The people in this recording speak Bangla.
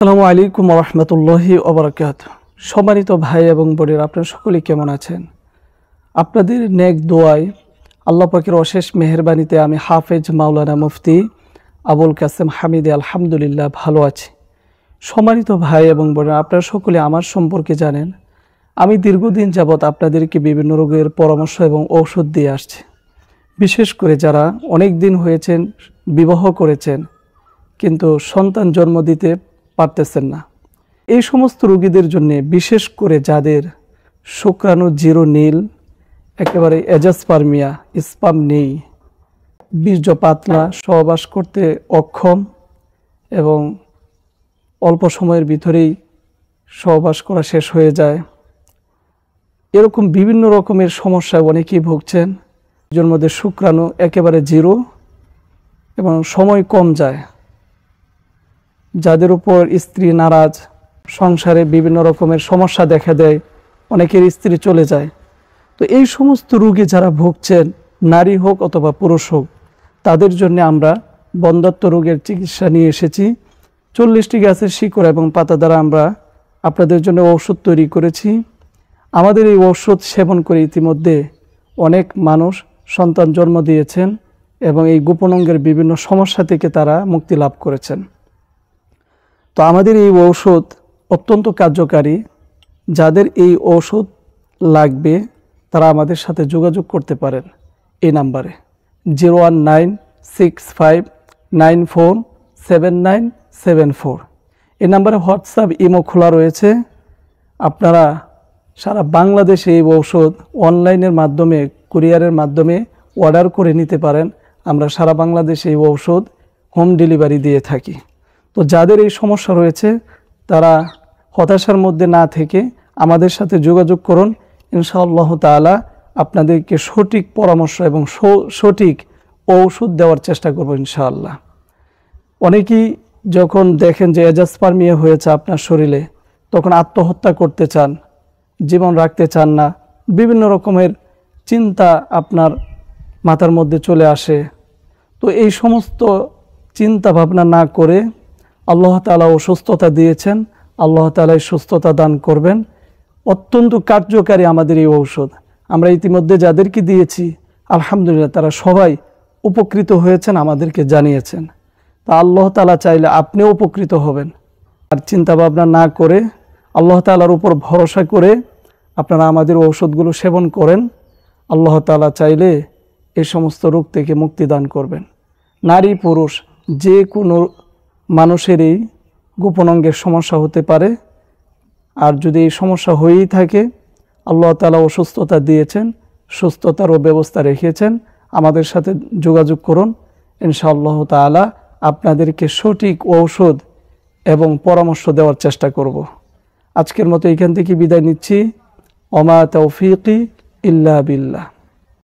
আসসালামু আলাইকুম ওয়া রাহমাতুল্লাহি ওয়া বারাকাতুহু। সম্মানিত ভাই এবং বোনেরা, আপনারা সকলেই কেমন আছেন? আপনাদের নেক দোয়ায় আল্লাহ পাকের অশেষ মেহেরবানিতে আমি হাফেজ মাওলানা মুফতি আবুল কাসেম হামিদে আলহামদুলিল্লাহ ভালো আছি। সম্মানিত ভাই এবং বোনেরা, আপনারা সকলে আমার সম্পর্কে জানেন, আমি দীর্ঘদিন যাবৎ আপনাদেরকে বিভিন্ন রোগের পরামর্শ এবং ঔষধ দিয়ে আসছি। বিশেষ করে যারা অনেক দিন হয়েছেন বিবাহ করেছেন কিন্তু সন্তান জন্ম দিতে পারতেছেন না, এই সমস্ত রোগীদের জন্য, বিশেষ করে যাদের শুক্রাণু জিরো নীল, একেবারে এজাসপার্মিয়া, স্পাম নেই, বীর্য পাতলা, সহবাস করতে অক্ষম এবং অল্প সময়ের ভিতরেই সহবাস করা শেষ হয়ে যায়, এরকম বিভিন্ন রকমের সমস্যায় অনেকেই ভুগছেন। এর মধ্যে শুক্রাণু একেবারে জিরো এবং সময় কম যায়, যাদের উপর স্ত্রী নারাজ, সংসারে বিভিন্ন রকমের সমস্যা দেখা দেয়, অনেকের স্ত্রী চলে যায়। তো এই সমস্ত রোগে যারা ভুগছেন, নারী হোক অথবা পুরুষ হোক, তাদের জন্য আমরা বন্ধ্যাত্ব রোগের চিকিৎসা নিয়ে এসেছি। 40টি গাছের শিকড় এবং পাতা দ্বারা আমরা আপনাদের জন্য ঔষধ তৈরি করেছি। আমাদের এই ঔষধ সেবন করে ইতিমধ্যে অনেক মানুষ সন্তান জন্ম দিয়েছেন এবং এই গোপন অঙ্গের বিভিন্ন সমস্যা থেকে তারা মুক্তি লাভ করেছেন। তো আমাদের এই ঔষধ অত্যন্ত কার্যকারী। যাদের এই ঔষধ লাগবে তারা আমাদের সাথে যোগাযোগ করতে পারেন এই নাম্বারে 01965947974। এই নাম্বারে হোয়াটসঅ্যাপ ইমো খোলা রয়েছে। আপনারা সারা বাংলাদেশে এই ঔষধ অনলাইনের মাধ্যমে, কুরিয়ারের মাধ্যমে অর্ডার করে নিতে পারেন। আমরা সারা বাংলাদেশে এই ঔষধ হোম ডেলিভারি দিয়ে থাকি। তো যাদের এই সমস্যা রয়েছে তারা হতাশার মধ্যে না থেকে আমাদের সাথে যোগাযোগ করুন। ইনশাআল্লাহ তাআলা আপনাদেরকে সঠিক পরামর্শ এবং সঠিক ঔষধ দেওয়ার চেষ্টা করব ইনশাআল্লাহ। অনেকেই যখন দেখেন যে এজাসপার্মিয়া হয়েছে আপনার শরীরে, তখন আত্মহত্যা করতে চান, জীবন রাখতে চান না, বিভিন্ন রকমের চিন্তা আপনার মাথার মধ্যে চলে আসে। তো এই সমস্ত চিন্তা ভাবনা না করে আল্লাহ তাআলা সুস্থতা দিয়েছেন, আল্লাহ তাআলা সুস্থতা দান করবেন। অত্যন্ত কার্যকারী আমাদের এই ঔষধ। আমরা ইতিমধ্যে যাদেরকে দিয়েছি আলহামদুলিল্লাহ তারা সবাই উপকৃত হয়েছেন, আমাদেরকে জানিয়েছেন। তা আল্লাহ তাআলা চাইলে আপনিও উপকৃত হবেন। আর চিন্তা ভাবনা না করে আল্লাহ তাআলার উপর ভরসা করে আপনারা আমাদের ঔষধগুলো সেবন করেন। আল্লাহ তাআলা চাইলে এই সমস্ত রোগ থেকে মুক্তি দান করবেন। নারী পুরুষ যে কোনো মানুষেরই গোপন অঙ্গের সমস্যা হতে পারে। আর যদি এই সমস্যা হয়েই থাকে, আল্লাহ তাআলা অসুস্থতা দিয়েছেন, সুস্থতারও ব্যবস্থা রেখেছেন, আমাদের সাথে যোগাযোগ করুন। ইনশাআল্লাহ তাআলা আপনাদেরকে সঠিক ঔষধ এবং পরামর্শ দেওয়ার চেষ্টা করব। আজকের মতো এখান থেকে বিদায় নিচ্ছি। ওমা তৌফিকি ইল্লা বিল্লাহ।